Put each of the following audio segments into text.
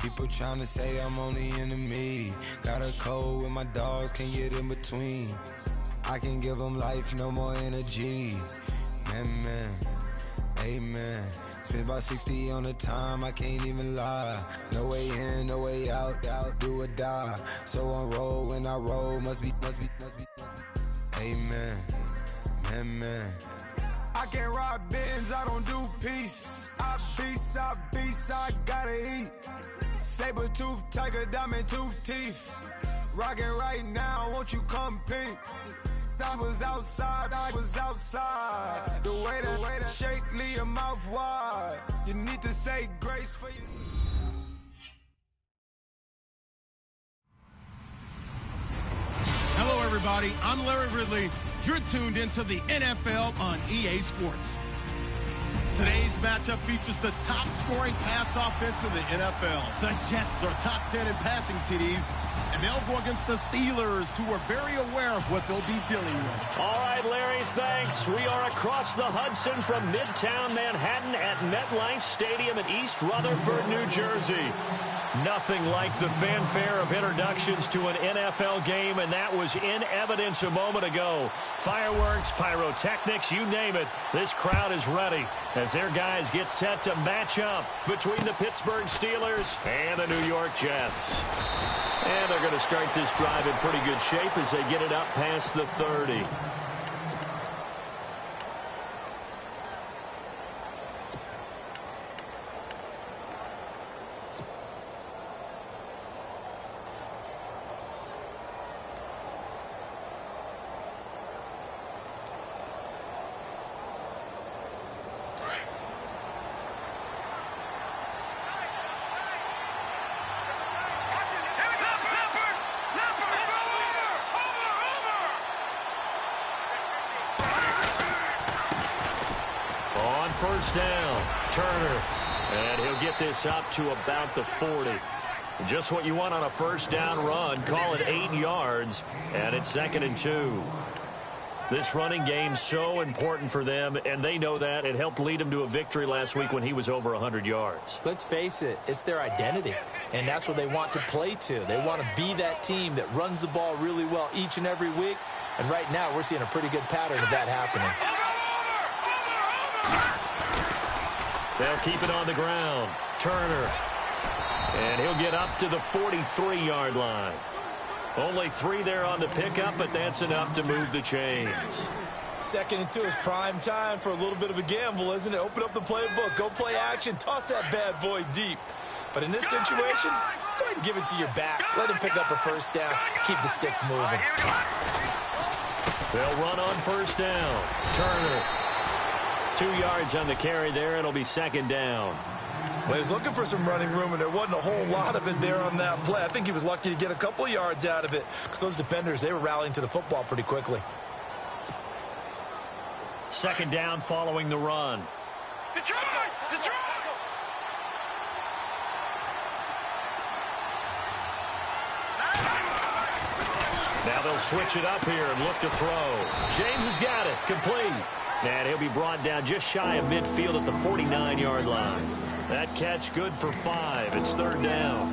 People trying to say I'm only enemy. Got a code with my dogs, can't get in between. I can give them life, no more energy. Man, amen. Spent about 60 on the time, I can't even lie. No way in, no way out, do or die. So on roll, when I roll, must be. Amen, man. I can't ride Benz, I don't do peace. I beast, I gotta eat. Saber tooth, tiger, diamond tooth teeth. Rockin' right now, won't you come peep? I was outside. The way to shake, leave your mouth wide. You need to say grace for your... Hello, everybody. I'm Larry Ridley. You're tuned into the NFL on EA Sports. Today's matchup features the top-scoring pass offense in the NFL. The Jets are top 10 in passing TDs, and they'll go against the Steelers, who are very aware of what they'll be dealing with. All right, Larry, thanks. We are across the Hudson from Midtown Manhattan at MetLife Stadium in East Rutherford, New Jersey. Nothing like the fanfare of introductions to an NFL game, and that was in evidence a moment ago. Fireworks, pyrotechnics, you name it. This crowd is ready as their guys get set to match up between the Pittsburgh Steelers and the New York Jets. And they're going to start this drive in pretty good shape as they get it up past the 30. First down, Turner, and he'll get this up to about the 40. Just what you want on a first down run. Call it 8 yards, and it's 2nd and 2. This running game's so important for them, and they know that. It helped lead them to a victory last week when he was over 100 yards. Let's face it, it's their identity, and that's what they want to play to. They want to be that team that runs the ball really well each and every week, and right now we're seeing a pretty good pattern of that happening. They'll keep it on the ground. Turner. And he'll get up to the 43-yard line. Only 3 there on the pickup, but that's enough to move the chains. 2nd and 2 is prime time for a little bit of a gamble, isn't it? Open up the playbook. Go play action. Toss that bad boy deep. But in this situation, go ahead and give it to your back. Let him pick up a first down. Keep the sticks moving. They'll run on first down. Turner. 2 yards on the carry there. It'll be 2nd down. Well, he was looking for some running room, and there wasn't a whole lot of it there on that play. I think he was lucky to get a couple of yards out of it because those defenders, they were rallying to the football pretty quickly. 2nd down following the run. Detroit! Now they'll switch it up here and look to throw. James has got it. Complete. And he'll be brought down just shy of midfield at the 49-yard line. That catch good for 5. It's 3rd down.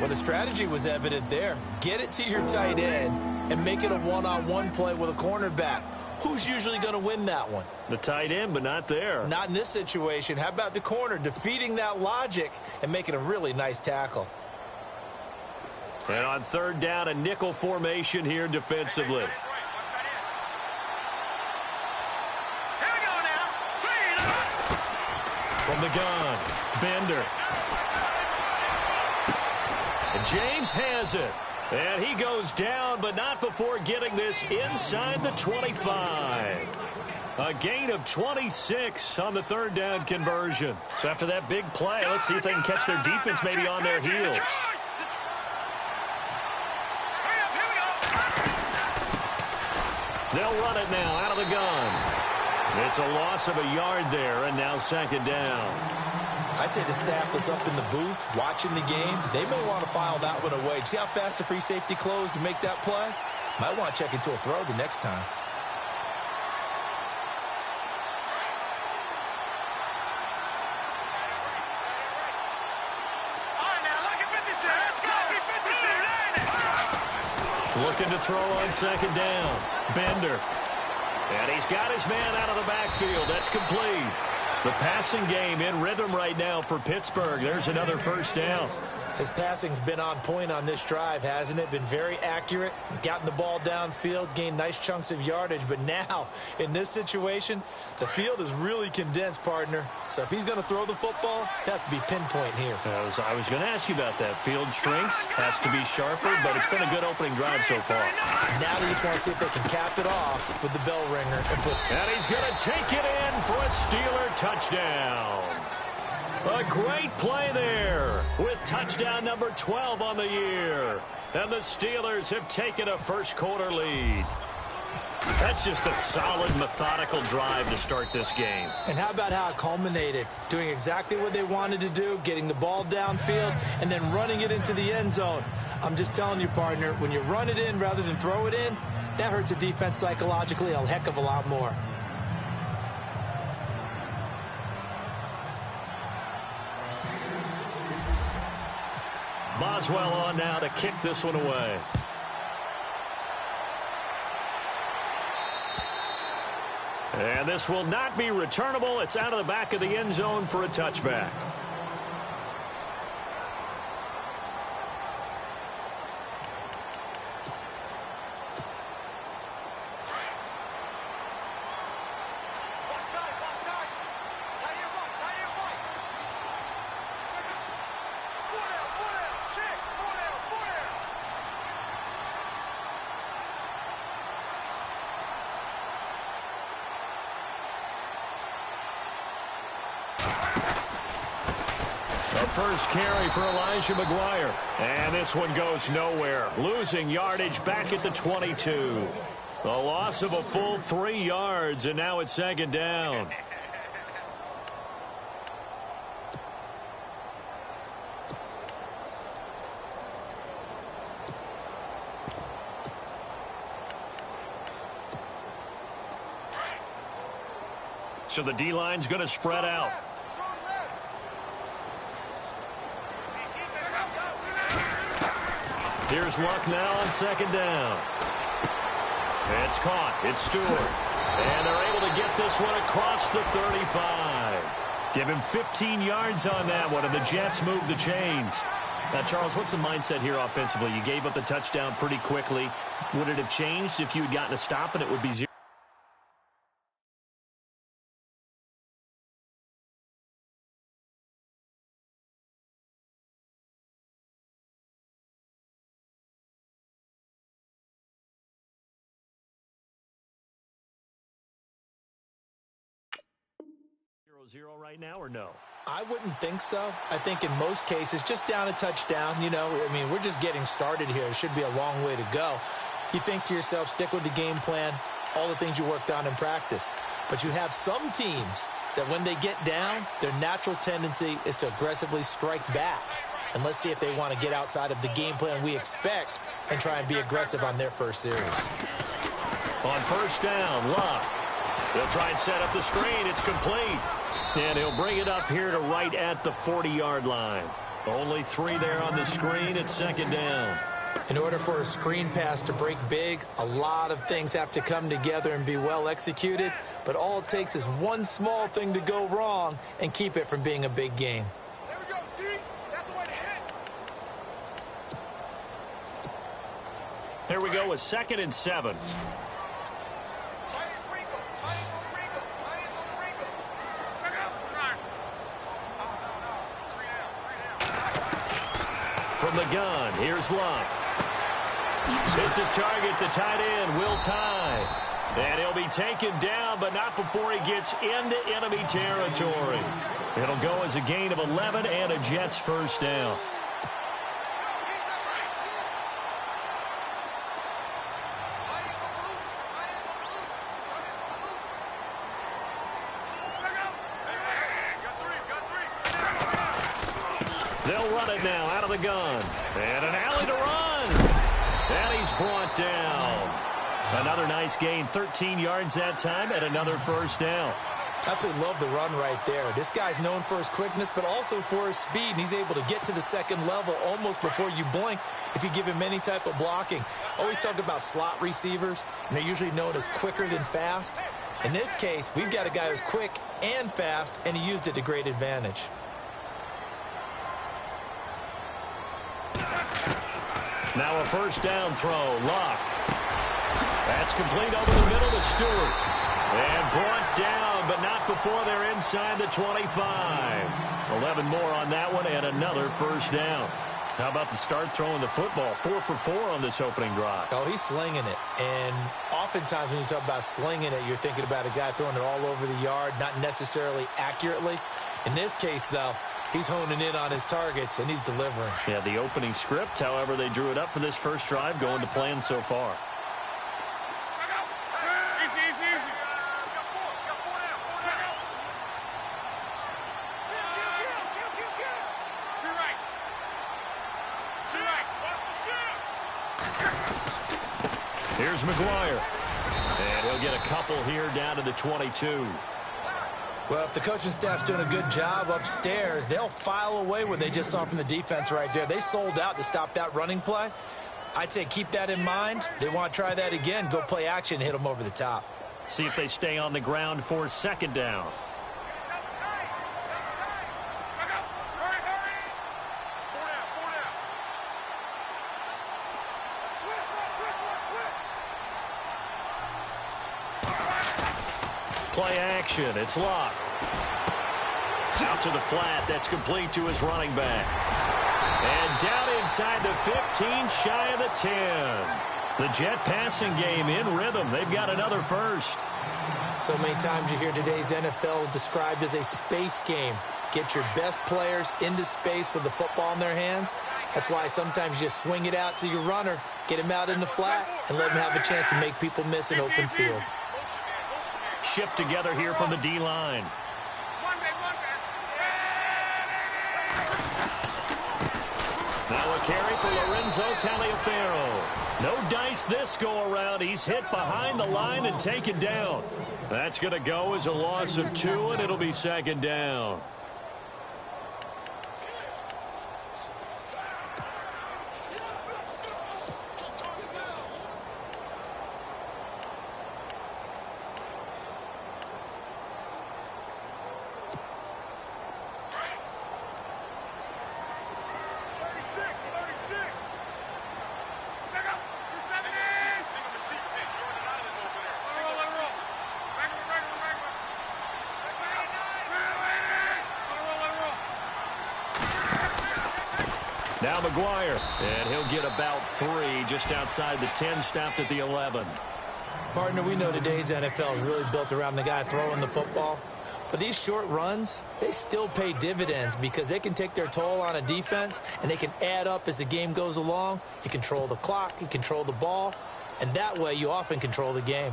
Well, the strategy was evident there. Get it to your tight end and make it a one-on-one play with a cornerback. Who's usually going to win that one? The tight end, but not there. Not in this situation. How about the corner defeating that logic and making a really nice tackle? And on 3rd down, a nickel formation here defensively. From the gun, Bender. And James has it. And he goes down, but not before getting this inside the 25. A gain of 26 on the 3rd down conversion. So after that big play, let's see if they can catch their defense maybe on their heels. They'll run it now out of the gun. It's a loss of a yard there, and now 2nd down. I'd say the staff that's up in the booth watching the game, they may want to file that one away. See how fast the free safety closed to make that play? Might want to check into a throw the next time. Looking to throw on second down. Bender. And he's got his man out of the backfield. That's complete. The passing game in rhythm right now for Pittsburgh. There's another first down. His passing's been on point on this drive, hasn't it? Been very accurate, gotten the ball downfield, gained nice chunks of yardage. But now, in this situation, the field is really condensed, partner. So if he's going to throw the football, have to be pinpoint here. I was going to ask you about that. Field shrinks, has to be sharper, but it's been a good opening drive so far. Now they just want to see if they can cap it off with the bell ringer. And he's going to take it in for a Steeler touchdown. A great play there with touchdown number 12 on the year. And the Steelers have taken a first-quarter lead. That's just a solid, methodical drive to start this game. And how about how it culminated? Doing exactly what they wanted to do, getting the ball downfield, and then running it into the end zone. I'm just telling you, partner, when you run it in rather than throw it in, that hurts a defense psychologically a heck of a lot more. Boswell on now to kick this one away. And this will not be returnable. It's out of the back of the end zone for a touchback. First carry for Elijah McGuire. And this one goes nowhere. Losing yardage back at the 22. A loss of a full 3 yards, and now it's second down. So the D-line's going to spread out. Here's Luck now on second down. It's caught. It's Stewart. And they're able to get this one across the 35. Give him 15 yards on that one, and the Jets move the chains. Now, Charles, what's the mindset here offensively? You gave up the touchdown pretty quickly. Would it have changed if you had gotten a stop and it would be 0? Zero right now or no? I wouldn't think so. I think in most cases, just down a touchdown, you know, I mean, we're just getting started here. It should be a long way to go. You think to yourself, stick with the game plan, all the things you worked on in practice. But you have some teams that when they get down, their natural tendency is to aggressively strike back. And let's see if they want to get outside of the game plan we expect and try and be aggressive on their first series. On first down, Luck. They'll try and set up the screen. It's complete. And he'll bring it up here to right at the 40-yard line. Only 3 there on the screen. It's second down. In order for a screen pass to break big, a lot of things have to come together and be well executed. But all it takes is one small thing to go wrong and keep it from being a big game. There we go, D. That's the way to hit. Here we go with 2nd and 7. From the gun, here's Luck. It's his target, the tight end, Will Tye. And he'll be taken down, but not before he gets into enemy territory. It'll go as a gain of 11 and a Jets first down. They'll run it now out of the gun. And an alley to run. And he's brought down. Another nice gain, 13 yards that time, and another first down. Absolutely love the run right there. This guy's known for his quickness, but also for his speed, and he's able to get to the second level almost before you blink if you give him any type of blocking. Always talk about slot receivers, and they're usually known as quicker than fast. In this case, we've got a guy who's quick and fast, and he used it to great advantage. Now a first down throw. Luck. That's complete over the middle to Stewart. And brought down, but not before they're inside the 25. 11 more on that one and another first down. How about the start throwing the football? 4 for 4 on this opening drive. Oh, he's slinging it. And oftentimes when you talk about slinging it, you're thinking about a guy throwing it all over the yard, not necessarily accurately. In this case, though, he's honing in on his targets, and he's delivering. Yeah, the opening script, however, they drew it up for this first drive, going to plan so far. Here's McGuire. And he'll get a couple here down to the 22. Well, if the coaching staff's doing a good job upstairs, they'll file away what they just saw from the defense right there. They sold out to stop that running play. I'd say keep that in mind. They want to try that again. Go play action and hit them over the top. See if they stay on the ground for second down. Play action. It's Luck. Out to the flat. That's complete to his running back. And down inside the 15, shy of the 10. The Jet passing game in rhythm. They've got another first. So many times you hear today's NFL described as a space game. Get your best players into space with the football in their hands. That's why sometimes you swing it out to your runner, get him out in the flat, and let him have a chance to make people miss an open field. Shift together here from the D-line. Now a carry for Lorenzo Taliaferro. No dice this go-around. He's hit behind the line and taken down. That's going to go as a loss of 2, and it'll be second down. Now McGuire, and he'll get about 3 just outside the 10, stopped at the 11. Partner, we know today's NFL is really built around the guy throwing the football. But these short runs, they still pay dividends because they can take their toll on a defense, and they can add up as the game goes along. You control the clock, you control the ball, and that way you often control the game.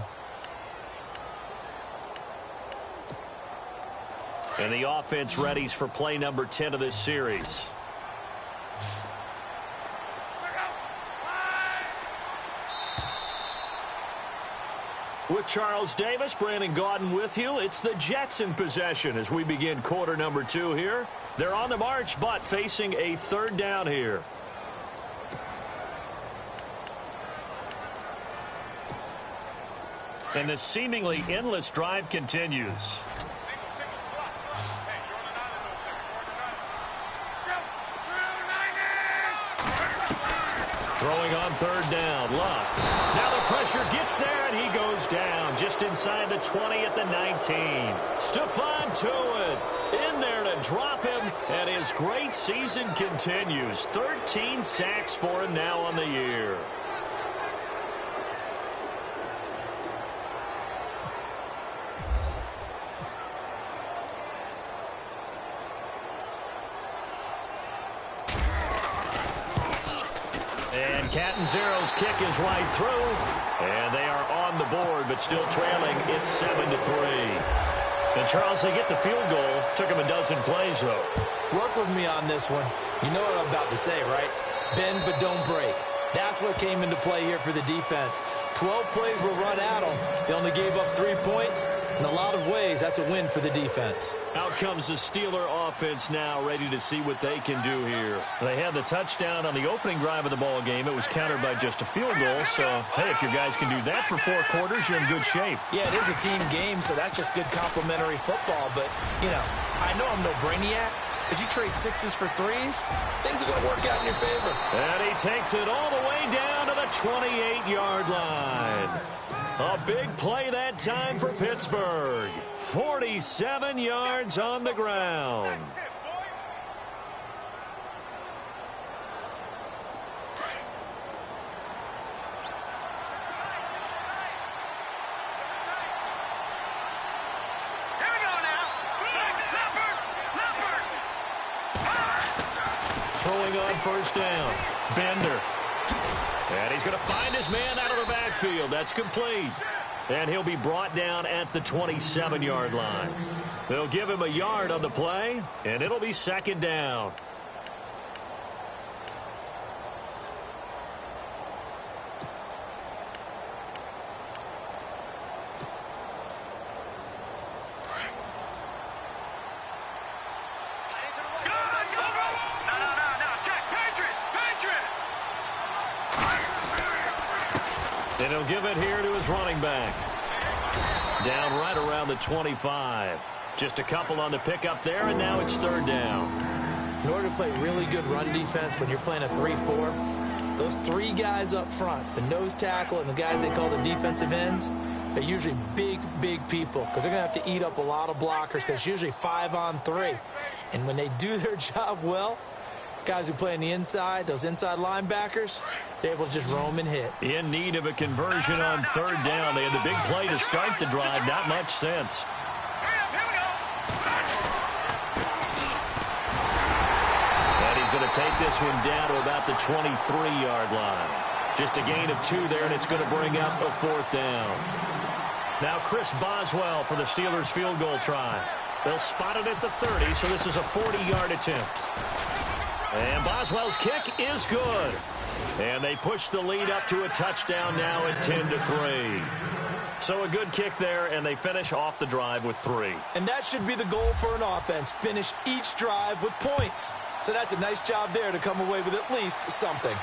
And the offense readies for play number 10 of this series. With Charles Davis, Brandon Gaudin with you. It's the Jets in possession as we begin quarter number 2 here. They're on the march, but facing a third down here. And the seemingly endless drive continues. Throwing on third down, Luck. Now the pressure gets there, and he goes down just inside the 20 at the 19. Stephon Tuitt in there to drop him, and his great season continues. 13 sacks for him now on the year. Catanzaro's kick is right through, and they are on the board, but still trailing. It's 7-3. And Charles, they get the field goal. Took him a dozen plays, though. Work with me on this one. You know what I'm about to say, right? Bend but don't break. That's what came into play here for the defense. 12 plays were run at them. They only gave up 3 points. In a lot of ways, plays. That's a win for the defense. Out comes the Steeler offense now, ready to see what they can do here. They had the touchdown on the opening drive of the ball game. It was countered by just a field goal. So, hey, if your guys can do that for 4 quarters, you're in good shape. Yeah, it is a team game, so that's just good complementary football. But, you know, I know I'm no brainiac, but you trade 6s for 3s, things are going to work out in your favor. And he takes it all the way down to the 28-yard line. A big play that time for Pittsburgh. 47 yards on the ground. Throwing on first down. Bender. And he's going to find his man out of the backfield. That's complete. And he'll be brought down at the 27-yard line. They'll give him a yard on the play, and it'll be second down. And he'll give it here to his running back. Down right around the 25. Just a couple on the pickup there, and now it's third down. In order to play really good run defense when you're playing a 3-4, those 3 guys up front, the nose tackle and the guys they call the defensive ends, are usually big, big people because they're going to have to eat up a lot of blockers because it's usually 5 on 3. And when they do their job well, guys who play on the inside, those inside linebackers, they're able to just roam and hit. In need of a conversion on third down. They had the big play to start the drive. Not much sense. And he's going to take this one down to about the 23-yard line. Just a gain of 2 there, and it's going to bring up a 4th down. Now Chris Boswell for the Steelers field goal try. They'll spot it at the 30, so this is a 40-yard attempt. And Boswell's kick is good. And they push the lead up to a touchdown now at 10-3. So a good kick there, and they finish off the drive with 3. And that should be the goal for an offense, finish each drive with points. So that's a nice job there to come away with at least something.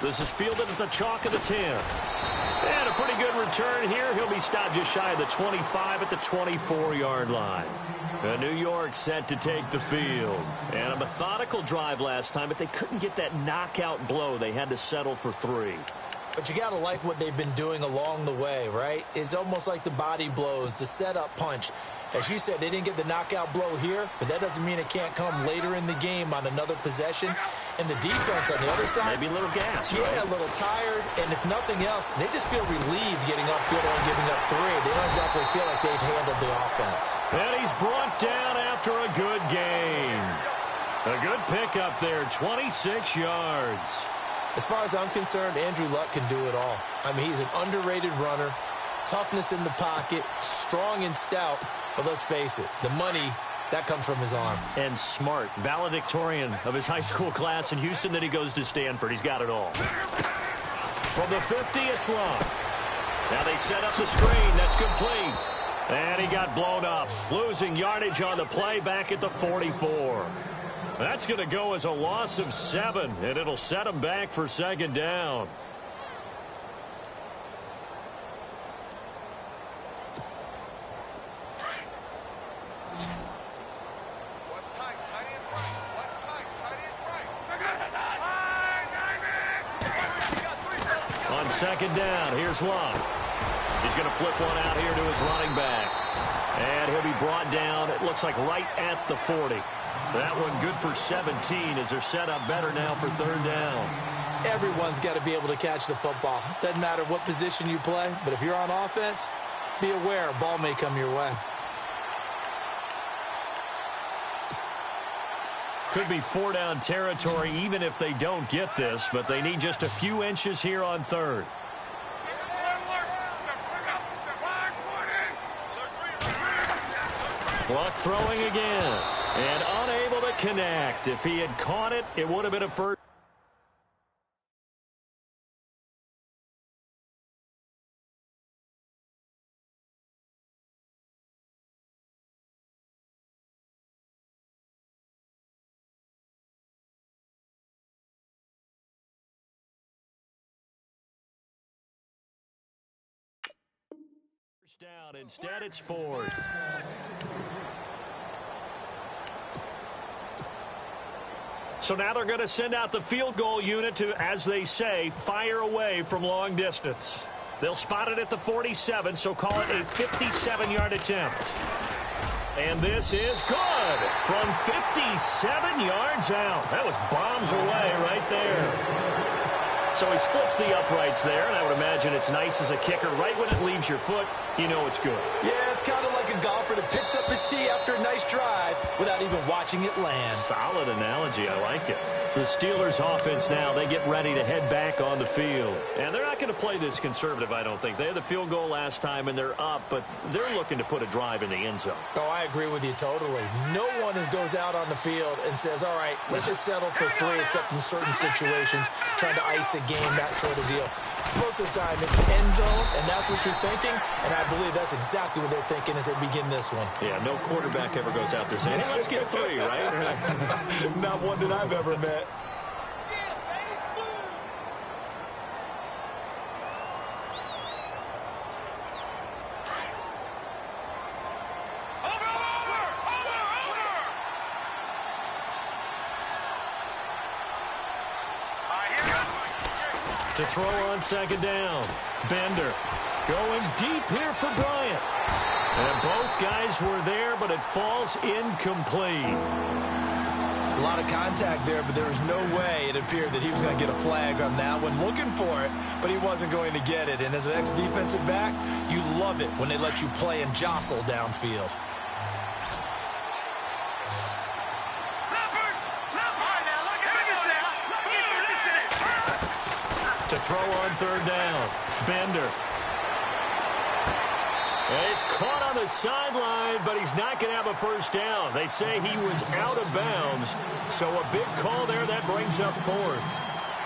This is fielded at the chalk of the 10. And a pretty good return here. He'll be stopped just shy of the 25 at the 24-yard line. New York set to take the field. And a methodical drive last time, but they couldn't get that knockout blow. They had to settle for 3. But you got to like what they've been doing along the way, right? It's almost like the body blows, the setup punch. As you said, they didn't get the knockout blow here, but that doesn't mean it can't come later in the game on another possession. And the defense on the other side, maybe a little gas, yeah, right? A little tired. And if nothing else, they just feel relieved getting upfield and giving up 3. They don't exactly feel like they've handled the offense. And he's brought down after a good gain. A good pickup there, 26 yards. As far as I'm concerned, Andrew Luck can do it all. I mean, he's an underrated runner, toughness in the pocket, strong and stout. But let's face it, the money, that comes from his arm. And smart, valedictorian of his high school class in Houston. Then he goes to Stanford. He's got it all. From the 50, it's long. Now they set up the screen. That's complete. And he got blown up, losing yardage on the play back at the 44. That's going to go as a loss of 7, and it'll set him back for second down. On second down, here's Luck. He's going to flip one out here to his running back. And he'll be brought down, it looks like right at the 40. That one good for 17 as they're set up better now for third down. Everyone's got to be able to catch the football. Doesn't matter what position you play, but if you're on offense, be aware a ball may come your way. Could be 4-down territory even if they don't get this, but they need just a few inches here on third. Luck throwing again, and unable to connect. If he had caught it, it would have been a first. First down. Instead, it's fourth. So now they're going to send out the field goal unit to, as they say, fire away from long distance. They'll spot it at the 47, so call it a 57-yard attempt. And this is good from 57 yards out. That was bombs away right there. So he splits the uprights there, and I would imagine it's nice as a kicker. Right when it leaves your foot, you know it's good. Yeah, it's kind of like a golfer that picks up his tee after a nice drive without even watching it land. Solid analogy. I like it. The Steelers offense now, they get ready to head back on the field. And they're not going to play this conservative, I don't think. They had the field goal last time, and they're up, but they're looking to put a drive in the end zone. Oh, I agree with you totally. No one goes out on the field and says, all right, let's just settle for 3, except in certain situations, trying to ice a game, that sort of deal. Most of the time, it's the end zone, and that's what you're thinking, and I believe that's exactly what they're thinking as they begin this one. Yeah, no quarterback ever goes out there saying, hey, let's get 3, right? Not one that I've ever met. To throw on second down. Bender going deep here for Bryant. And both guys were there, but it falls incomplete. A lot of contact there, but there was no way it appeared that he was going to get a flag on that one. Looking for it, but he wasn't going to get it. And as an ex-defensive back, you love it when they let you play and jostle downfield. To throw on third down. Bender. And he's caught on the sideline, but he's not going to have a first down. They say he was out of bounds, so a big call there. That brings up fourth.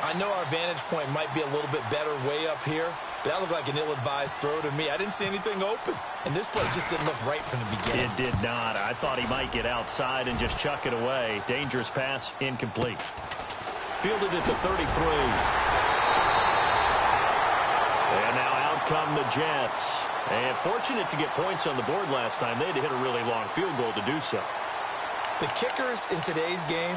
I know our vantage point might be a little bit better way up here, but that looked like an ill-advised throw to me. I didn't see anything open, and this play just didn't look right from the beginning. It did not. I thought he might get outside and just chuck it away. Dangerous pass, incomplete. Fielded at the 33. And now out come the Jets. And fortunate to get points on the board last time. They had to hit a really long field goal to do so. The kickers in today's game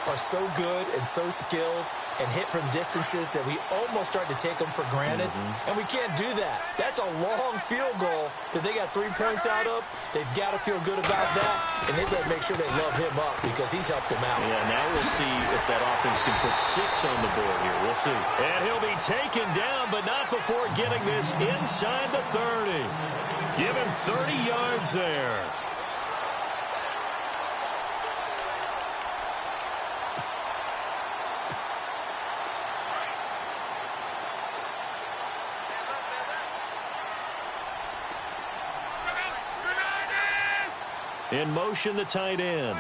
are so good and so skilled and hit from distances that we almost start to take them for granted. And we can't do that. That's a long field goal that they got 3 points out of. They've got to feel good about that, and they better make sure they love him up because he's helped them out. Yeah, now we'll see if that offense can put 6 on the board here. We'll see. And he'll be taken down, but not before getting this inside the 30. Give him 30 yards there. In motion, the tight end.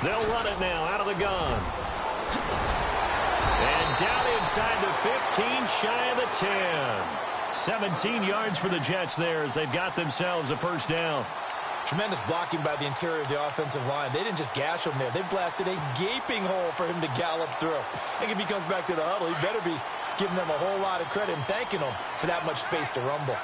They'll run it now out of the gun. And down inside the 15, shy of the 10. 17 yards for the Jets there as they've got themselves a first down. Tremendous blocking by the interior of the offensive line. They didn't just gash him there. They blasted a gaping hole for him to gallop through. I think if he comes back to the huddle, he better be giving them a whole lot of credit and thanking them for that much space to rumble.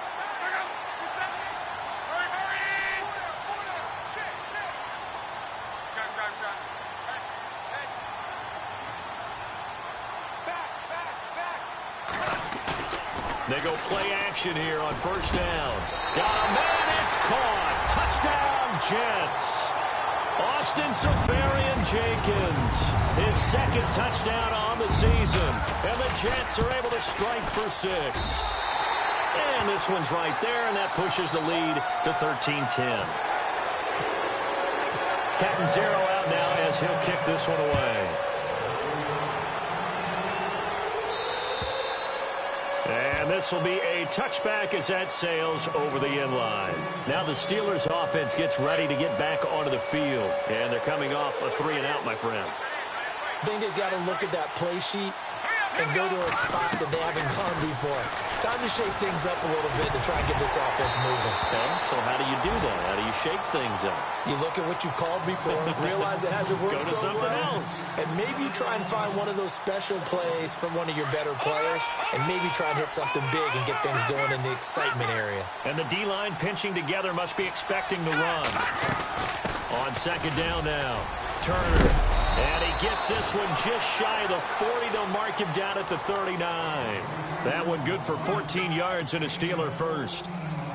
They go play action here on first down. Got a man, it's caught. Touchdown, Jets. Austin Seferian-Jenkins, his second touchdown on the season. And the Jets are able to strike for 6. And this one's right there, and that pushes the lead to 13-10. Catanzaro out now as he'll kick this one away. And this will be a touchback as that sails over the end line. Now the Steelers offense gets ready to get back onto the field. And they're coming off a 3-and-out, my friend. I think they've got to look at that play sheet and go to a spot that they haven't gone before. Time to shake things up a little bit to try and get this offense moving. Okay, so how do you do that? How do you shake things up? You look at what you've called before, realize it hasn't worked Go to so something well, else. and maybe you try and find one of those special plays from one of your better players, and maybe try and hit something big and get things going in the excitement area. And the D-line pinching together must be expecting the run. On second down now, Turner. And he gets this one just shy of the 40. They'll mark him down at the 39. That one good for 14 yards and a Steeler first.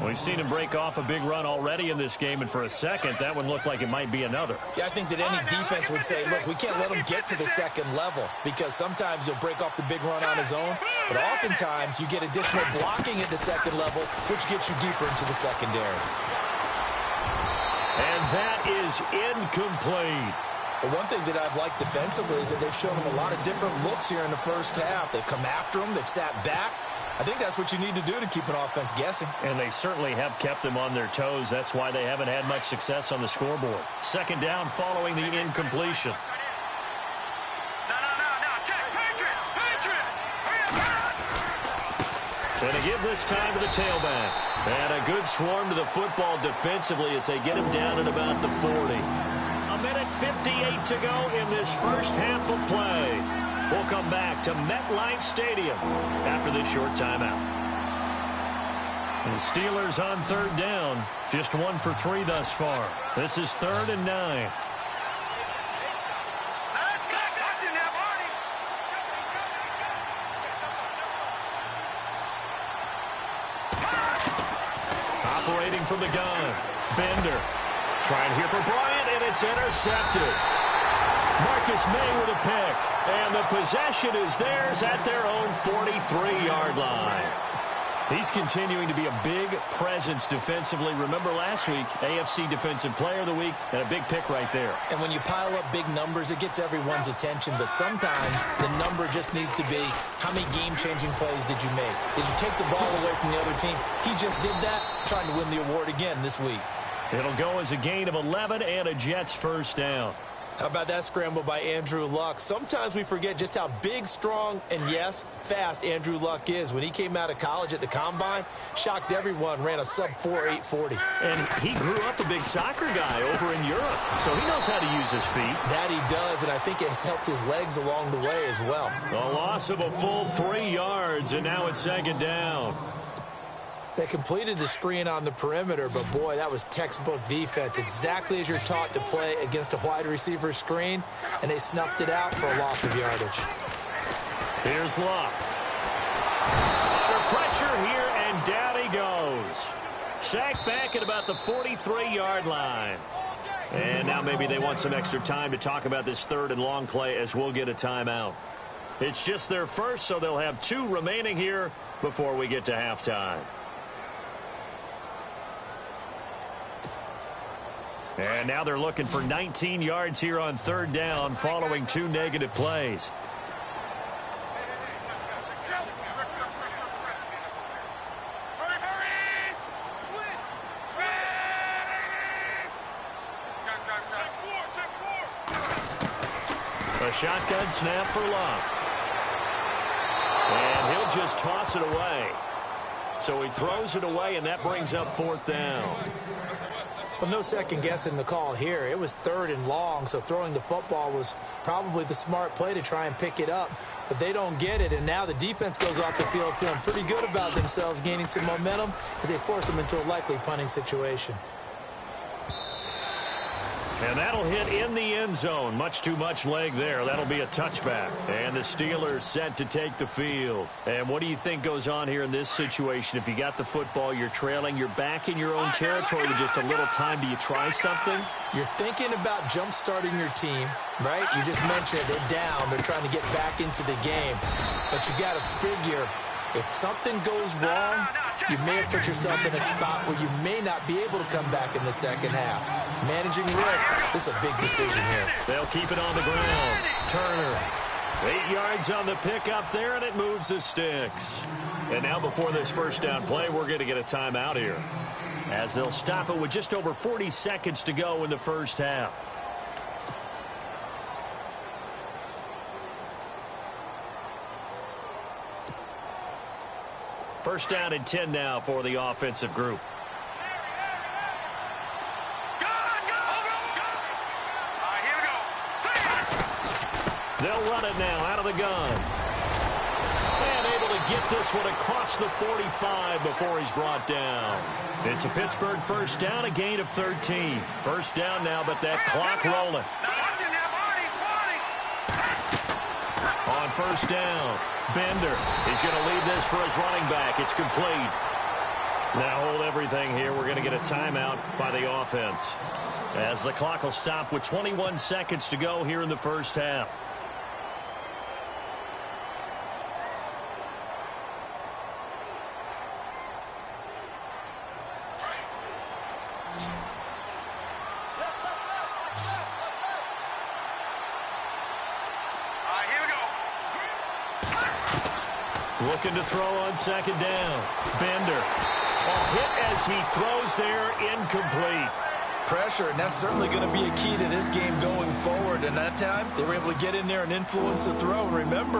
We've seen him break off a big run already in this game, and for a second, that one looked like it might be another. Yeah, I think that any defense would say, look, we can't let him get to the second level, because sometimes he'll break off the big run on his own, but oftentimes you get additional blocking at the second level, which gets you deeper into the secondary. And that is incomplete. But one thing that I've liked defensively is that they've shown him a lot of different looks here in the first half. They've come after him. They've sat back. I think that's what you need to do to keep an offense guessing. And they certainly have kept them on their toes. That's why they haven't had much success on the scoreboard. Second down following the incompletion. And they give this time to the tailback. And a good swarm to the football defensively as they get him down at about the 40. A minute 58 to go in this first half of play. We'll come back to MetLife Stadium after this short timeout. The Steelers on third down. Just 1 for 3 thus far. This is 3rd and 9. Operating from the gun. Bender. Trying here for Bryant, and it's intercepted. Marcus May with a pick. And the possession is theirs at their own 43-yard line. He's continuing to be a big presence defensively. Remember last week, AFC Defensive Player of the Week, and a big pick right there. And when you pile up big numbers, it gets everyone's attention. But sometimes the number just needs to be, how many game-changing plays did you make? Did you take the ball away from the other team? He just did that, trying to win the award again this week. It'll go as a gain of 11 and a Jets first down. How about that scramble by Andrew Luck? Sometimes we forget just how big, strong, and, yes, fast Andrew Luck is. When he came out of college at the Combine, shocked everyone, ran a sub-4 840. And he grew up a big soccer guy over in Europe, so he knows how to use his feet. That he does, and I think it has helped his legs along the way as well. A loss of a full 3 yards, and now it's second down. They completed the screen on the perimeter, but, boy, that was textbook defense. Exactly as you're taught to play against a wide receiver screen, and they snuffed it out for a loss of yardage. Here's Luck. Under pressure here, and down he goes. Sacked back at about the 43-yard line. And now maybe they want some extra time to talk about this 3rd and long play as we'll get a timeout. It's just their first, so they'll have 2 remaining here before we get to halftime. And now they're looking for 19 yards here on 3rd down following 2 negative plays. A shotgun snap for Luck. And he'll just toss it away. So he throws it away, and that brings up 4th down. Well, no second guessing the call here. It was 3rd and long, so throwing the football was probably the smart play to try and pick it up. But they don't get it, and now the defense goes off the field feeling pretty good about themselves, gaining some momentum as they force them into a likely punting situation. And that'll hit in the end zone. Much too much leg there. That'll be a touchback. And the Steelers set to take the field. And what do you think goes on here in this situation? If you got the football, you're trailing, you're back in your own territory with just a little time. Do you try something? You're thinking about jump-starting your team, right? You just mentioned it. They're down. They're trying to get back into the game. But you got to figure, if something goes wrong, you may have put yourself in a spot where you may not be able to come back in the second half. Managing risk, this is a big decision here. They'll keep it on the ground. Turner, 8 yards on the pickup there, and it moves the sticks. And now before this first down play, we're going to get a timeout here, as they'll stop it with just over 40 seconds to go in the first half. First down and 10 now for the offensive group. They'll run it now out of the gun. And able to get this one across the 45 before he's brought down. It's a Pittsburgh first down, a gain of 13. First down now, but that clock rolling. On first down, Bender. He's going to lead this for his running back. It's complete. Now hold everything here. We're going to get a timeout by the offense, as the clock will stop with 21 seconds to go here in the first half. Looking to throw on second down. Bender. A hit as he throws there, incomplete. Pressure, and that's certainly going to be a key to this game going forward. And that time, they were able to get in there and influence the throw. And remember,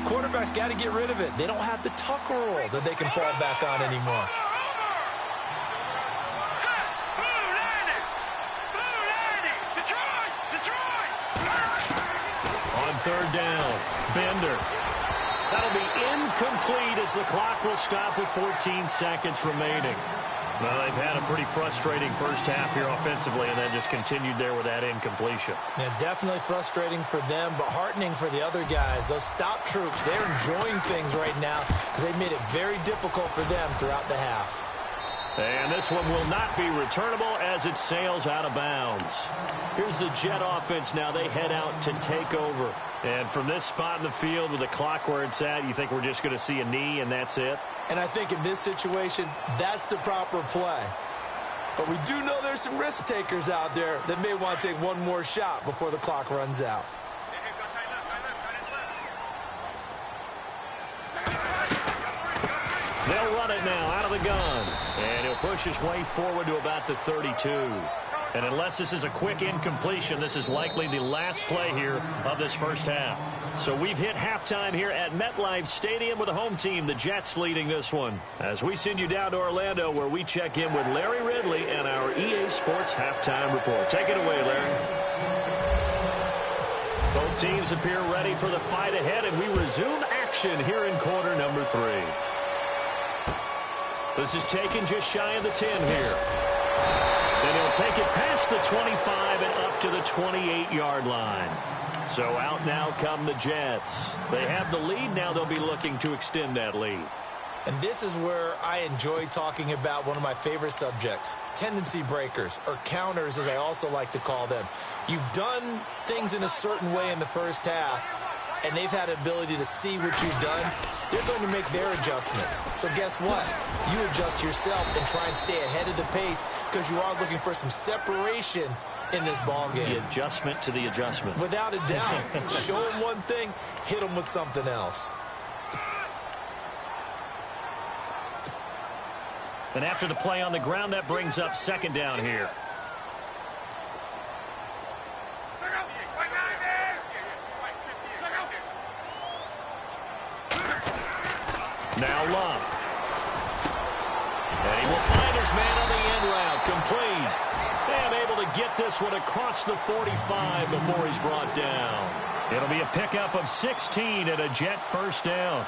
quarterbacks got to get rid of it. They don't have the tuck roll that they can fall back on anymore. On third down, Bender. That'll be incomplete as the clock will stop with 14 seconds remaining. Well, they've had a pretty frustrating first half here offensively, and then just continued there with that incompletion. Yeah, definitely frustrating for them, but heartening for the other guys. Those stop troops, they're enjoying things right now because they've made it very difficult for them throughout the half. And this one will not be returnable as it sails out of bounds. Here's the Jet offense now. They head out to take over. And from this spot in the field with the clock where it's at, you think we're just going to see a knee and that's it? And I think in this situation, that's the proper play. But we do know there's some risk takers out there that may want to take one more shot before the clock runs out. They'll run it now out of the gun. And he'll push his way forward to about the 32. And unless this is a quick incompletion, this is likely the last play here of this first half. So we've hit halftime here at MetLife Stadium with the home team, the Jets, leading this one. As we send you down to Orlando, where we check in with Larry Ridley and our EA Sports halftime report. Take it away, Larry. Both teams appear ready for the fight ahead, and we resume action here in quarter number 3. This is taken just shy of the 10 here. And he'll take it past the 25 and up to the 28-yard line. So out now come the Jets. They have the lead. Now they'll be looking to extend that lead. And this is where I enjoy talking about one of my favorite subjects, tendency breakers, or counters as I also like to call them. You've done things in a certain way in the first half, and they've had the ability to see what you've done. They're going to make their adjustments. So guess what? You adjust yourself and try and stay ahead of the pace because you are looking for some separation in this ball game. The adjustment to the adjustment. Without a doubt. Show them one thing, hit them with something else. And after the play on the ground, that brings up second down here. Now Love. And he will find his man on the end route. Complete. And able to get this one across the 45 before he's brought down. It'll be a pickup of 16 and a Jet first down.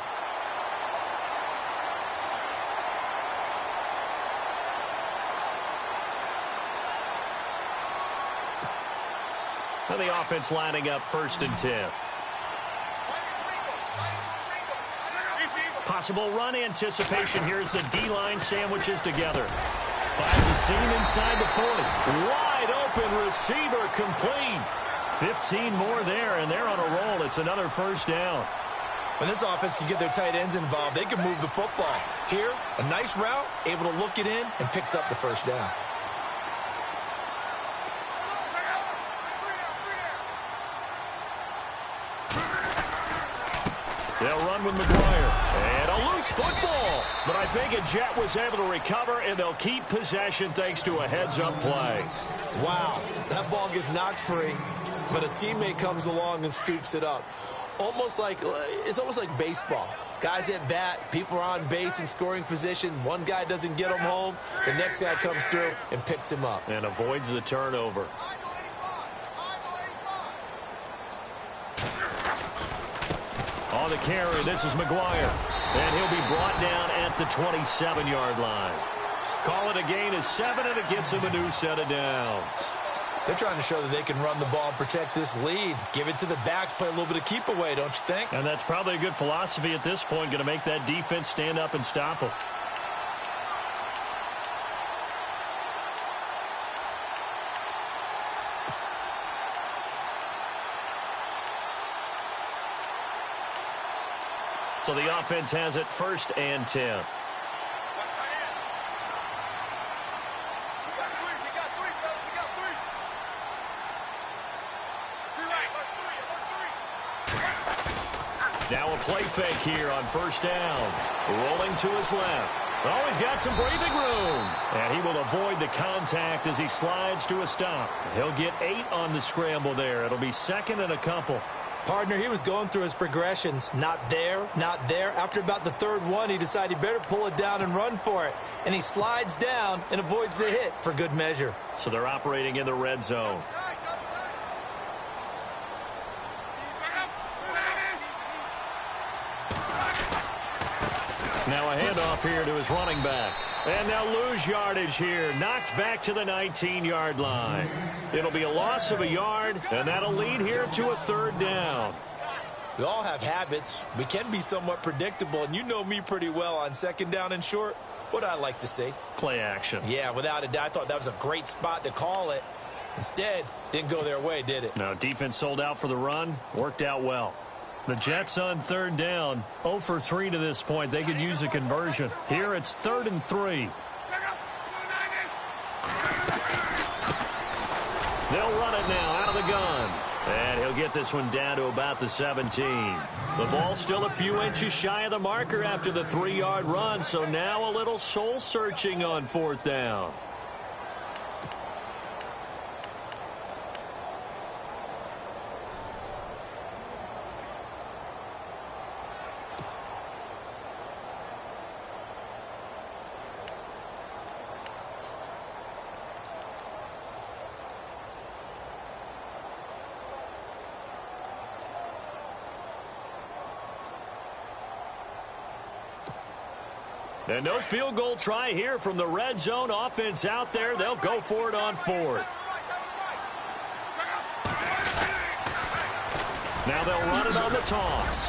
And the offense lining up first and 10. Possible run anticipation. Here's the D-line sandwiches together. Finds a seam inside the 40. Wide open receiver, complete. 15 more there, and they're on a roll. It's another first down. When this offense can get their tight ends involved, they can move the football. Here, a nice route, able to look it in, and picks up the first down. They'll run with McGuire. And a loose football. But I think a Jet was able to recover, and they'll keep possession thanks to a heads-up play. Wow, that ball gets knocked free, but a teammate comes along and scoops it up. Almost like it's almost like baseball. Guys at bat, people are on base in scoring position. One guy doesn't get him home. The next guy comes through and picks him up. And avoids the turnover. On the carry, this is McGuire. And he'll be brought down at the 27-yard line. Call it a gain of 7, and it gets him a new set of downs. They're trying to show that they can run the ball and protect this lead. Give it to the backs, play a little bit of keep away, don't you think? And that's probably a good philosophy at this point, going to make that defense stand up and stop them. So the offense has it 1st and 10. Now a play fake here on 1st down. Rolling to his left. Oh, he's got some breathing room. And he will avoid the contact as he slides to a stop. He'll get 8 on the scramble there. It'll be 2nd and a couple. Partner, he was going through his progressions. Not there, not there. After about the 3rd one, he decided he better pull it down and run for it. And he slides down and avoids the hit for good measure. So they're operating in the red zone. Now a handoff here to his running back. And they'll lose yardage here. Knocked back to the 19-yard line. It'll be a loss of a yard, and that'll lead here to a 3rd down. We all have habits. We can be somewhat predictable, and you know me pretty well on 2nd down and short. What I like to say? Play action. Yeah, without a doubt, I thought that was a great spot to call it. Instead, didn't go their way, did it? No, defense sold out for the run. Worked out well. The Jets on 3rd down. 0 for 3 to this point. They could use a conversion. Here it's 3rd and 3. They'll run it now out of the gun. And he'll get this one down to about the 17. The ball's still a few inches shy of the marker after the 3-yard run. So now a little soul searching on 4th down. And no field goal try here from the red zone. Offense out there. They'll go for it on 4th. Now they'll run it on the toss.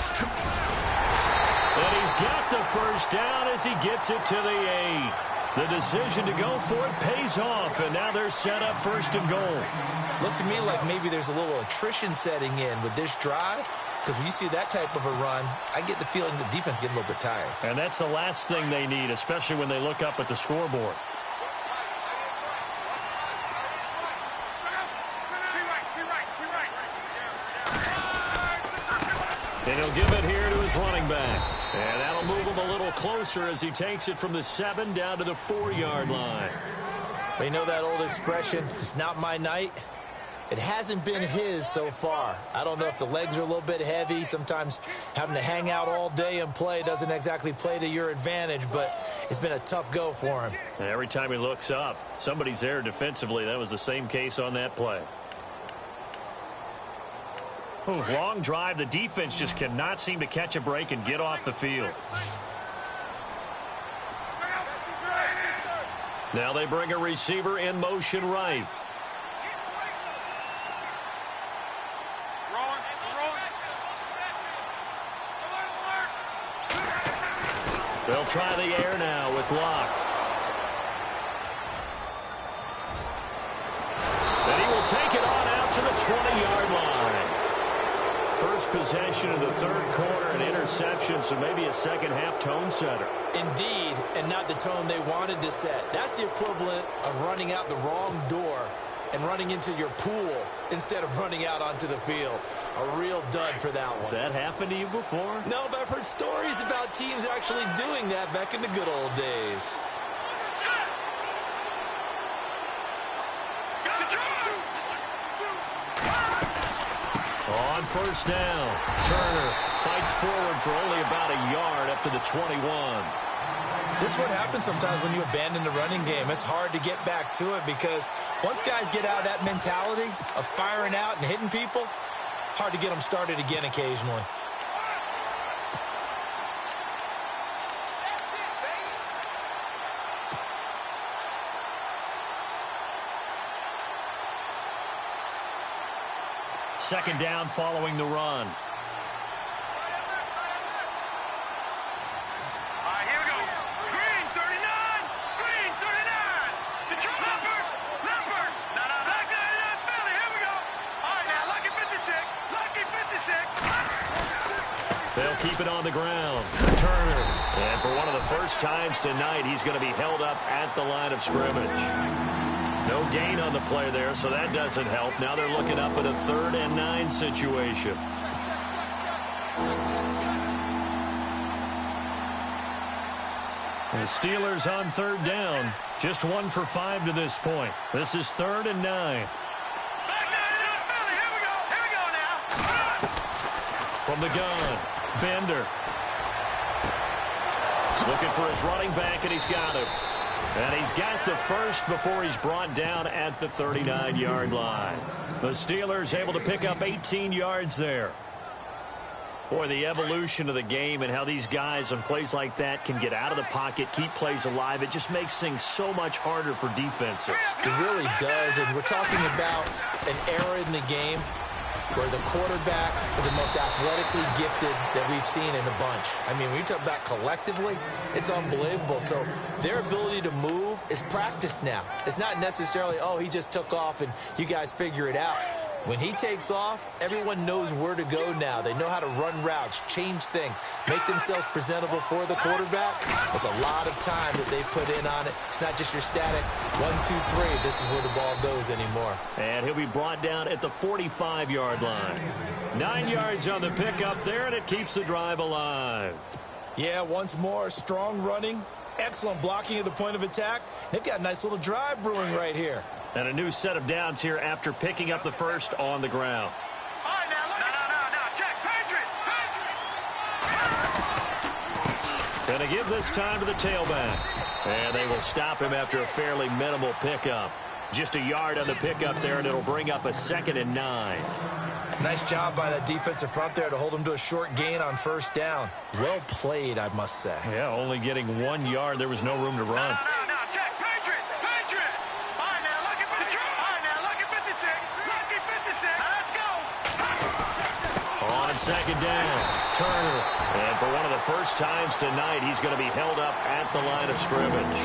And he's got the 1st down as he gets it to the 8. The decision to go for it pays off, and now they're set up 1st and goal. Looks to me like maybe there's a little attrition setting in with this drive. Because when you see that type of a run, I get the feeling the defense getting a little bit tired. And that's the last thing they need, especially when they look up at the scoreboard. And he'll give it here to his running back. And that'll move him a little closer as he takes it from the 7 down to the 4-yard line. You know that old expression, it's not my night? It hasn't been his so far. I don't know if the legs are a little bit heavy. Sometimes having to hang out all day and play doesn't exactly play to your advantage, but it's been a tough go for him. And every time he looks up, somebody's there defensively. That was the same case on that play. Ooh, long drive. The defense just cannot seem to catch a break and get off the field. Now they bring a receiver in motion right. They'll try the air now with Locke. And he will take it on out to the 20-yard line. First possession of the 3rd quarter, an interception, so maybe a second-half tone setter. Indeed, and not the tone they wanted to set. That's the equivalent of running out the wrong door and running into your pool instead of running out onto the field. A real dud for that one. Has that happened to you before? No, but I've heard stories about teams actually doing that back in the good old days. On first down, Turner fights forward for only about a yard up to the 21. This is what happens sometimes when you abandon the running game. It's hard to get back to it because once guys get out of that mentality of firing out and hitting people, hard to get them started again occasionally. Second down following the run. They'll keep it on the ground. Turner. And for one of the first times tonight, he's going to be held up at the line of scrimmage. No gain on the play there, so that doesn't help. Now they're looking up at a 3rd and 9 situation. The Steelers on 3rd down. Just 1 for 5 to this point. This is 3rd and 9. From the gun, Bender. Looking for his running back, and he's got him. And he's got the first before he's brought down at the 39-yard line. The Steelers able to pick up 18 yards there. Boy, the evolution of the game and how these guys on plays like that can get out of the pocket, keep plays alive, it just makes things so much harder for defenses. It really does, and we're talking about an era in the game where the quarterbacks are the most athletically gifted that we've seen in a bunch. I mean, when you talk about collectively, it's unbelievable. So their ability to move is practiced now. It's not necessarily, oh, he just took off and you guys figure it out. When he takes off, everyone knows where to go now. They know how to run routes, change things, make themselves presentable for the quarterback. It's a lot of time that they put in on it. It's not just your static 1, 2, 3. This is where the ball goes anymore. And he'll be brought down at the 45-yard line. 9 yards on the pickup there, and it keeps the drive alive. Yeah, once more, strong running, excellent blocking at the point of attack. They've got a nice little drive brewing right here. And a new set of downs here after picking up the first on the ground. Going to give this time to the tailback. And they will stop him after a fairly minimal pickup. Just a yard on the pickup there, and it'll bring up a 2nd and 9. Nice job by that defensive front there to hold him to a short gain on first down. Well played, I must say. Yeah, only getting 1 yard. There was no room to run. On second down, Turner. And for one of the first times tonight, he's going to be held up at the line of scrimmage.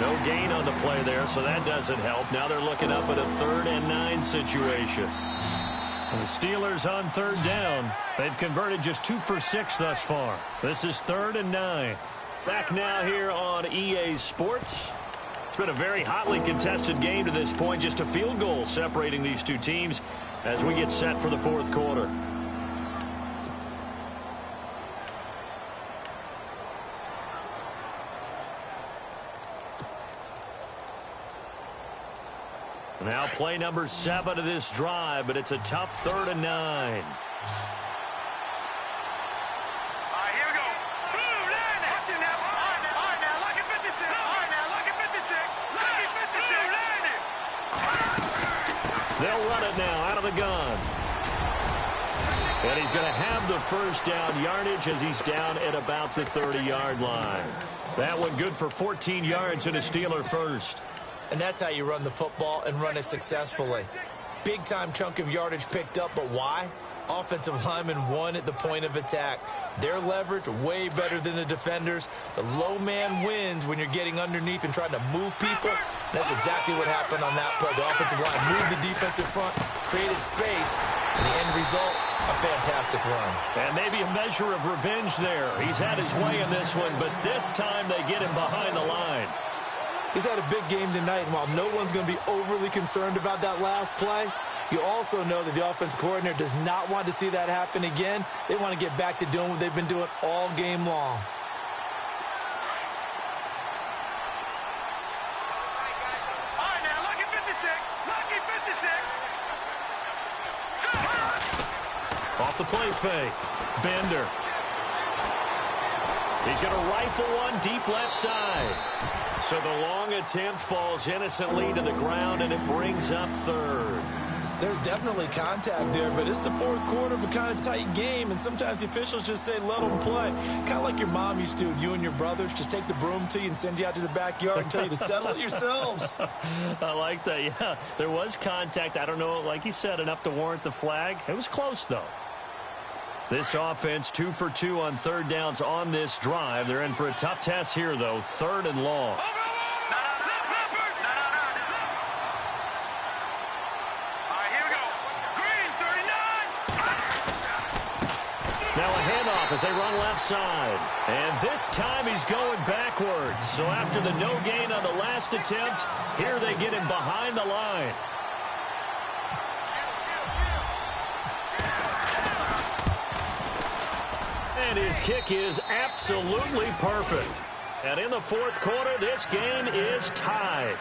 No gain on the play there, so that doesn't help. Now they're looking up at a 3rd and 9 situation. And the Steelers on 3rd down. They've converted just 2 for 6 thus far. This is 3rd and 9. Back now here on EA Sports. It's been a very hotly contested game to this point. Just a field goal separating these two teams as we get set for the 4th quarter. Now play number 7 of this drive, but it's a tough 3rd and 9. They'll run it now out of the gun. And he's going to have the first down yardage as he's down at about the 30-yard line. That one good for 14 yards and a Steeler first. And that's how you run the football and run it successfully. Big-time chunk of yardage picked up, but why? Offensive lineman won at the point of attack. Their leverage way better than the defenders. The low man wins when you're getting underneath and trying to move people. And that's exactly what happened on that play. The offensive line moved the defensive front, created space, and the end result, a fantastic run. And maybe a measure of revenge there. He's had his way in this one, but this time they get him behind the line. He's had a big game tonight, and while no one's going to be overly concerned about that last play, you also know that the offense coordinator does not want to see that happen again. They want to get back to doing what they've been doing all game long. All right, now, lucky 56. Lucky 56. the play fake. Bender. He's going to rifle one deep left side. So the long attempt falls innocently to the ground, and it brings up third. There's definitely contact there, but it's the fourth quarter of a kind of tight game, and sometimes the officials just say, let them play. Kind of like your mom used to with you and your brothers. Just take the broom to you and send you out to the backyard and tell you to settle it yourselves. I like that, yeah. There was contact. I don't know, like you said, enough to warrant the flag. It was close, though. This offense 2 for 2 on third downs on this drive. They're in for a tough test here, though. Third and long. Now a handoff as they run left side. And this time he's going backwards. So after the no gain on the last attempt, here they get him behind the line. And his kick is absolutely perfect. And in the fourth quarter, this game is tied.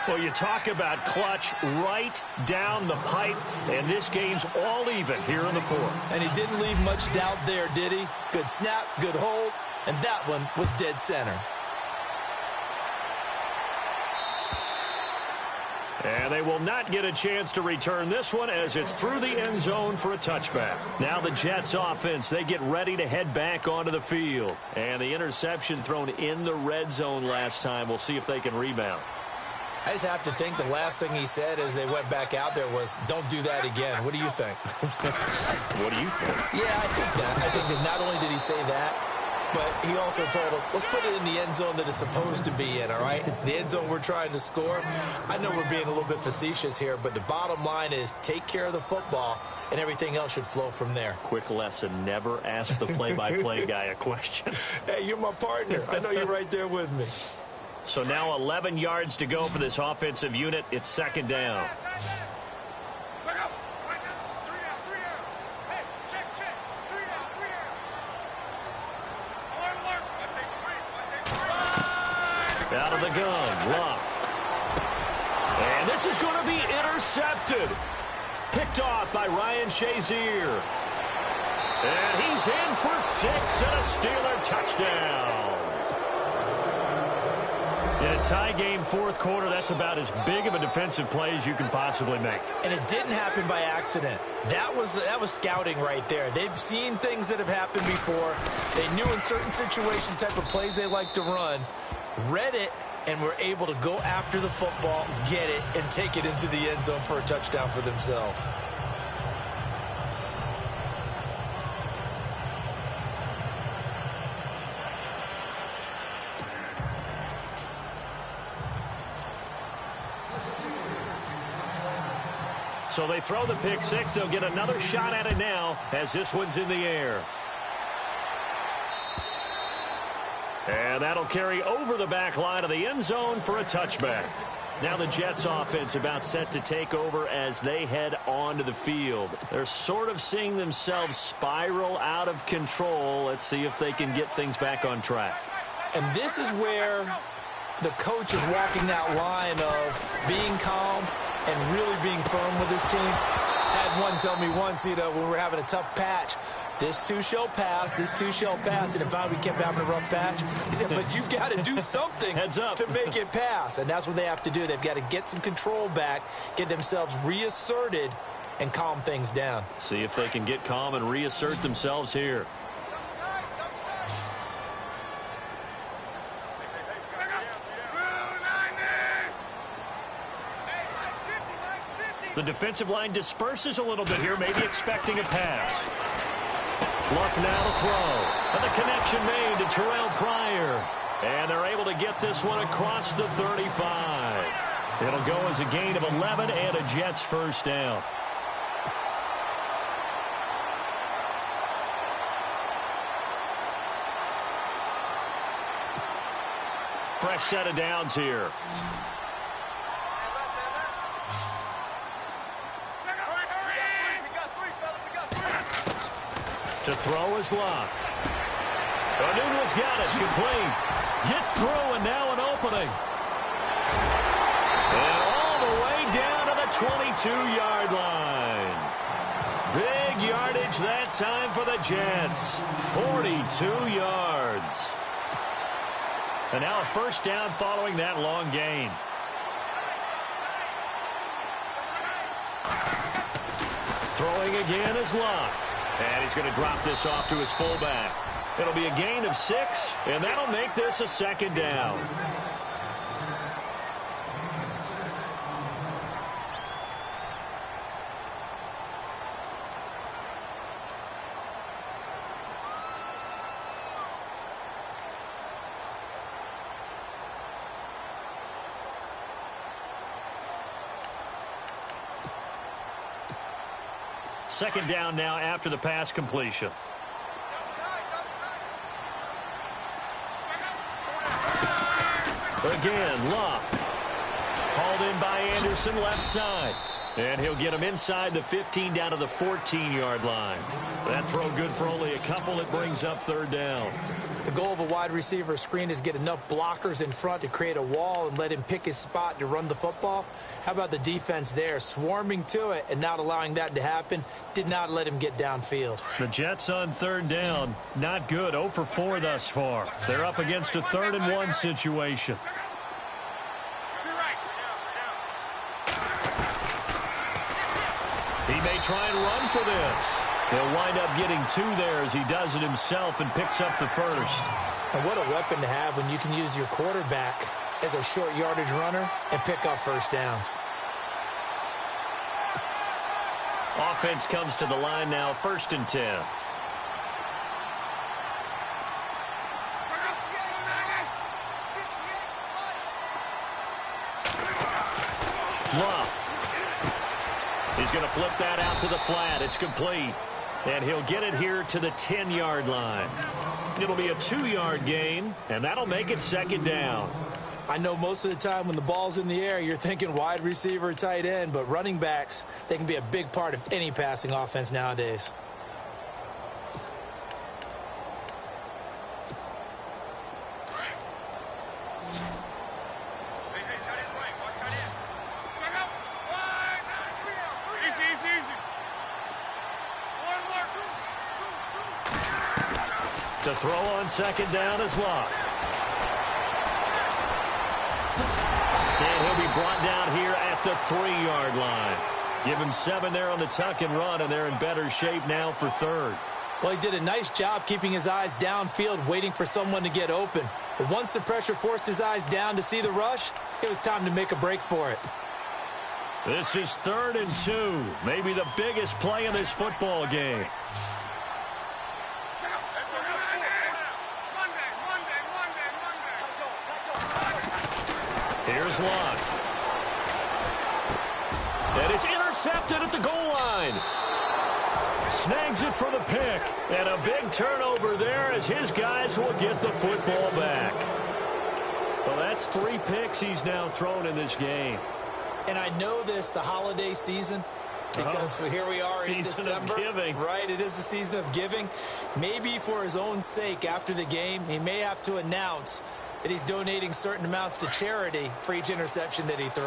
Well, you talk about clutch right down the pipe, and this game's all even here in the fourth. And he didn't leave much doubt there, did he? Good snap, good hold, and that one was dead center. And they will not get a chance to return this one as it's through the end zone for a touchback. Now the Jets offense, they get ready to head back onto the field. And the interception thrown in the red zone last time. We'll see if they can rebound. I just have to think the last thing he said as they went back out there was, don't do that again. What do you think? What do you think? Yeah, I think that. I think that not only did he say that, but he also told him, let's put it in the end zone that it's supposed to be in, all right? The end zone we're trying to score. I know we're being a little bit facetious here, but the bottom line is take care of the football, and everything else should flow from there. Quick lesson, never ask the play-by-play guy a question. Hey, you're my partner. I know you're right there with me. So now 11 yards to go for this offensive unit. It's second down. Out of the gun, Luck. And this is going to be intercepted. Picked off by Ryan Shazier. And he's in for 6 and a Steeler touchdown. In a tie game fourth quarter, that's about as big of a defensive play as you can possibly make. And it didn't happen by accident. That was scouting right there. They've seen things that have happened before. They knew in certain situations the type of plays they like to run, read it, and were able to go after the football, get it, and take it into the end zone for a touchdown for themselves. So they throw the pick six. They'll get another shot at it now as this one's in the air. And that'll carry over the back line of the end zone for a touchback. Now the Jets offense about set to take over as they head onto the field. They're sort of seeing themselves spiral out of control. Let's see if they can get things back on track. And this is where the coach is walking that line of being calm and really being firm with his team. I had one tell me once, when we were having a tough patch, this too shall pass, this too shall pass. And finally we kept having a rough patch. He said, but you've got to do something to make it pass. And that's what they have to do. They've got to get some control back, get themselves reasserted, and calm things down. See if they can get calm and reassert themselves here. The defensive line disperses a little bit here, maybe expecting a pass. Luck now to throw. And the connection made to Terrell Pryor. And they're able to get this one across the 35. It'll go as a gain of 11 and a Jets first down. Fresh set of downs here. To throw is Luck. O'Neill's got it. Complete. Gets through and now an opening. And all the way down to the 22-yard line. Big big yardage that time for the Jets. 42 yards. And now a first down following that long gain. Throwing again is Locke. And he's going to drop this off to his fullback. It'll be a gain of 6, and that'll make this a second down. Second down now after the pass completion. Again, Locke. Hauled in by Anderson, left side. And he'll get him inside the 15 down to the 14-yard line. That throw good for only a couple. It brings up third down. The goal of a wide receiver screen is get enough blockers in front to create a wall and let him pick his spot to run the football. How about the defense there, swarming to it and not allowing that to happen? Did not let him get downfield. The Jets on third down, not good. 0 for 4 thus far. They're up against a 3rd-and-1 situation. He may try and run for this. He'll wind up getting 2 there as he does it himself and picks up the first. And what a weapon to have when you can use your quarterback as a short yardage runner and pick up first downs. Offense comes to the line now, 1st and 10. Love. He's going to flip that out to the flat. It's complete. And he'll get it here to the 10-yard line. It'll be a 2-yard gain, and that'll make it second down. I know most of the time when the ball's in the air, you're thinking wide receiver, tight end, but running backs, they can be a big part of any passing offense nowadays. To throw on second down is Locke. And he'll be brought down here at the 3-yard line. Give him 7 there on the tuck and run, and they're in better shape now for third. Well, he did a nice job keeping his eyes downfield, waiting for someone to get open. But once the pressure forced his eyes down to see the rush, it was time to make a break for it. This is 3rd and 2, maybe the biggest play in this football game. Here's Locke. And it's intercepted at the goal line. Snags it for the pick. And a big turnover there as his guys will get the football back. Well, that's 3 picks he's now thrown in this game. And I know this, the holiday season, because here we are in December. Season of giving. Right, it is the season of giving. Maybe for his own sake after the game, he may have to announce that he's donating certain amounts to charity for each interception that he threw.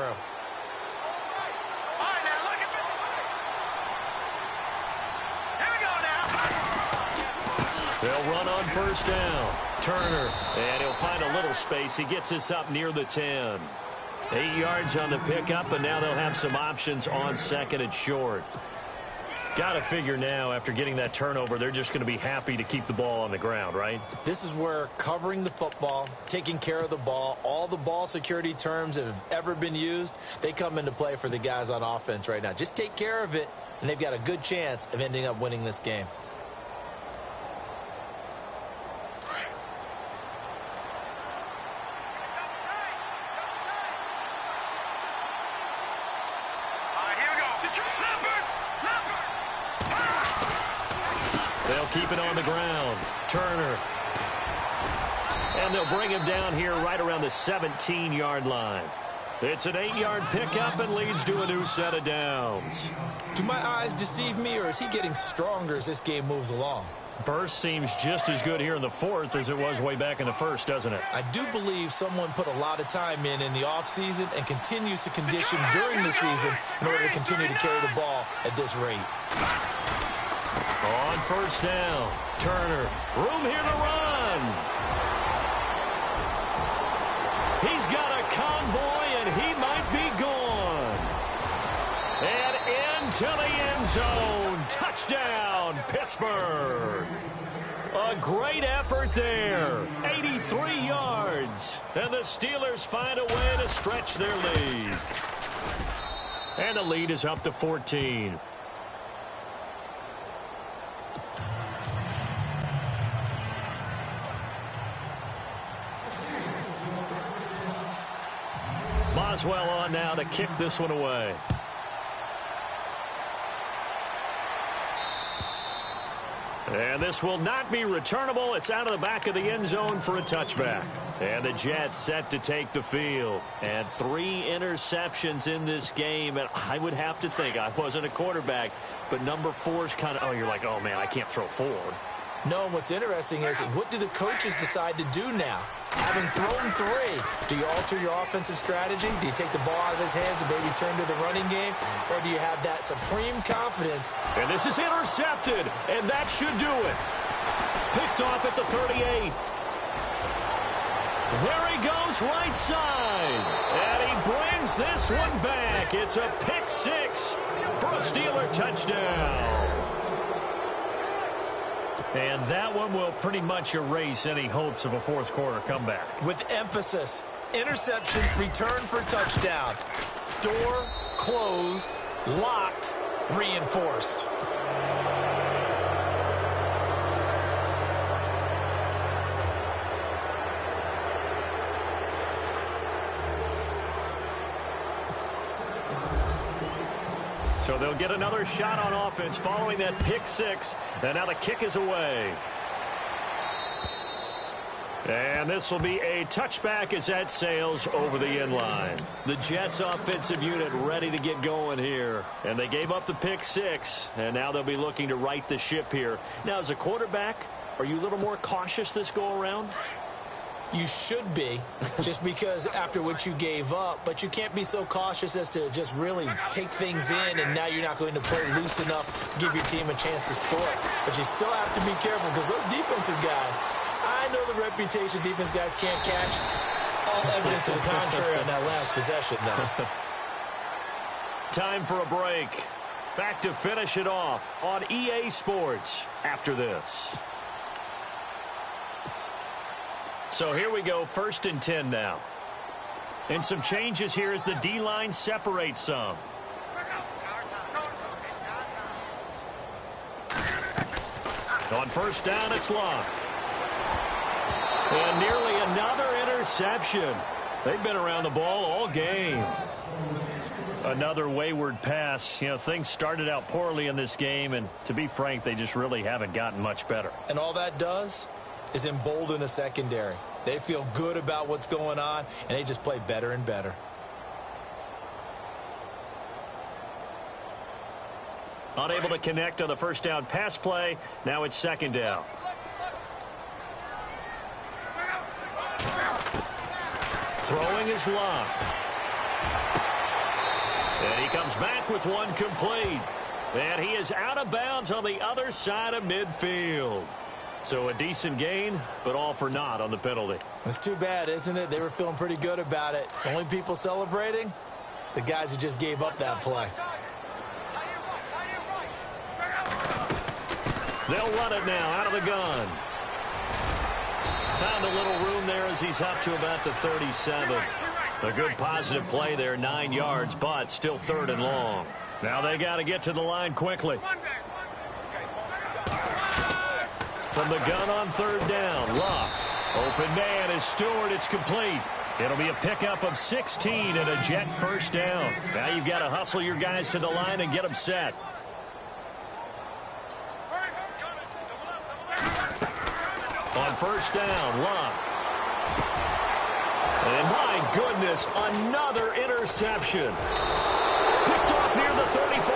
They'll run on first down. Turner, and he'll find a little space. He gets us up near the 10. 8 yards on the pickup, and now they'll have some options on second and short. Got to figure now, after getting that turnover, they're just going to be happy to keep the ball on the ground, right? This is where covering the football, taking care of the ball, all the ball security terms that have ever been used, they come into play for the guys on offense right now. Just take care of it, and they've got a good chance of ending up winning this game. They'll keep it on the ground. Turner. And they'll bring him down here right around the 17-yard line. It's an 8-yard pickup and leads to a new set of downs. Do my eyes deceive me, or is he getting stronger as this game moves along? Burst seems just as good here in the 4th as it was way back in the 1st, doesn't it? I do believe someone put a lot of time in the offseason and continues to condition during the season in order to continue to carry the ball at this rate. On first down, Turner, room here to run. He's got a convoy, and he might be gone. And into the end zone. Touchdown, Pittsburgh. A great effort there. 83 yards. And the Steelers find a way to stretch their lead. And the lead is up to 14. Boswell on now to kick this one away. And this will not be returnable. It's out of the back of the end zone for a touchback. And the Jets set to take the field. And 3 interceptions in this game. And I would have to think, I wasn't a quarterback, but number 4 is kind of, oh, you're like, oh, man, I can't throw 4. No, what's interesting is, what do the coaches decide to do now? Having thrown 3, do you alter your offensive strategy? Do you take the ball out of his hands and maybe turn to the running game? Or do you have that supreme confidence? And this is intercepted, and that should do it. Picked off at the 38. There he goes, right side. And he brings this one back. It's a pick 6 for a Steeler touchdown. And that one will pretty much erase any hopes of a fourth quarter comeback. With emphasis, interception, return for touchdown. Door closed, locked, reinforced. So they'll get another shot on offense following that pick 6. And now the kick is away. And this will be a touchback as that sails over the end line. The Jets offensive unit ready to get going here. And they gave up the pick 6. And now they'll be looking to right the ship here. Now, as a quarterback, are you a little more cautious this go around? You should be, just because after what you gave up, but you can't be so cautious as to just really take things in, and now you're not going to play loose enough to give your team a chance to score. But you still have to be careful, because those defensive guys, I know the reputation defense guys can't catch. All evidence to the contrary on that last possession, though. Time for a break. Back to finish it off on EA Sports after this. So here we go, 1st and 10 now. And some changes here as the D-line separates some. On first down, it's Locke. And nearly another interception. They've been around the ball all game. Another wayward pass. You know, things started out poorly in this game, and to be frank, they just really haven't gotten much better. And all that does is embolden a secondary. They feel good about what's going on, and they just play better and better. Unable to connect on the first down pass play. Now it's 2nd down. Throwing is Locke. And he comes back with one complete. And he is out of bounds on the other side of midfield. So a decent gain, but all for naught on the penalty. It's too bad, isn't it? They were feeling pretty good about it. Only people celebrating, the guys who just gave up that play. They'll run it now out of the gun. Found a little room there as he's up to about the 37. A good positive play there, 9 yards, but still 3rd and long. Now they got to get to the line quickly. From the gun on 3rd down, Locke. Open man is Stewart. It's complete. It'll be a pickup of 16 and a Jet first down. Now you've got to hustle your guys to the line and get them set. On first down, Locke. And my goodness, another interception. Picked off near the 34.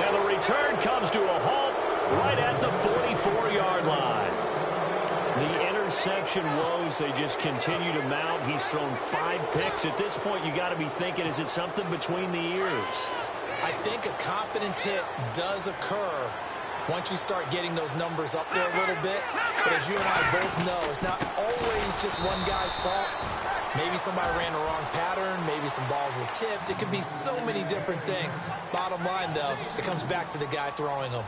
And the return comes to a halt right at the 44-yard line. The interception woes, they just continue to mount. He's thrown 5 picks. At this point, you got to be thinking, is it something between the ears? I think a confidence hit does occur once you start getting those numbers up there a little bit. But as you and I both know, it's not always just one guy's fault. Maybe somebody ran the wrong pattern. Maybe some balls were tipped. It could be so many different things. Bottom line, though, it comes back to the guy throwing them.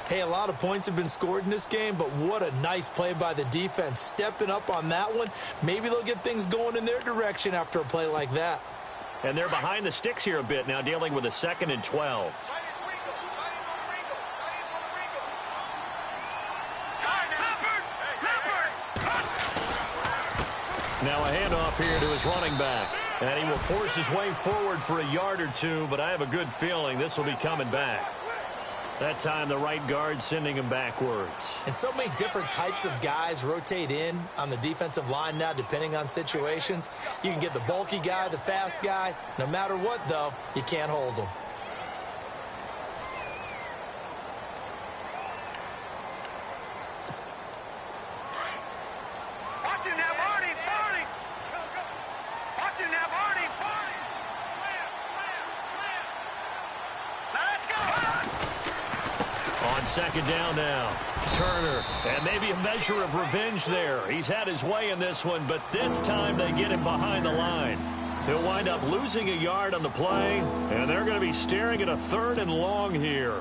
Hey, a lot of points have been scored in this game, but what a nice play by the defense. Stepping up on that one. Maybe they'll get things going in their direction after a play like that. And they're behind the sticks here a bit now, dealing with a 2nd and 12. Now a handoff here to his running back. And he will force his way forward for a yard or two, but I have a good feeling this will be coming back. That time the right guard sending him backwards. And so many different types of guys rotate in on the defensive line now, depending on situations. You can get the bulky guy, the fast guy. No matter what, though, you can't hold them. On 2nd down now, Turner, and maybe a measure of revenge there. He's had his way in this one, but this time they get him behind the line. He'll wind up losing a yard on the play, and they're going to be staring at a 3rd and long here.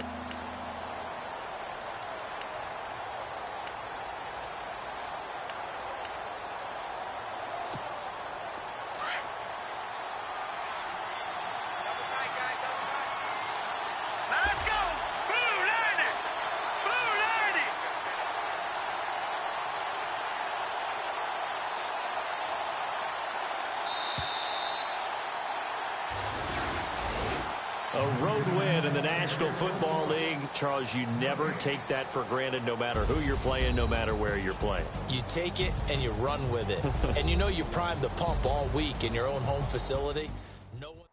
A road win in the National Football League. Charles, you never take that for granted, no matter who you're playing, no matter where you're playing. You take it and you run with it. And you know you primed the pump all week in your own home facility. No one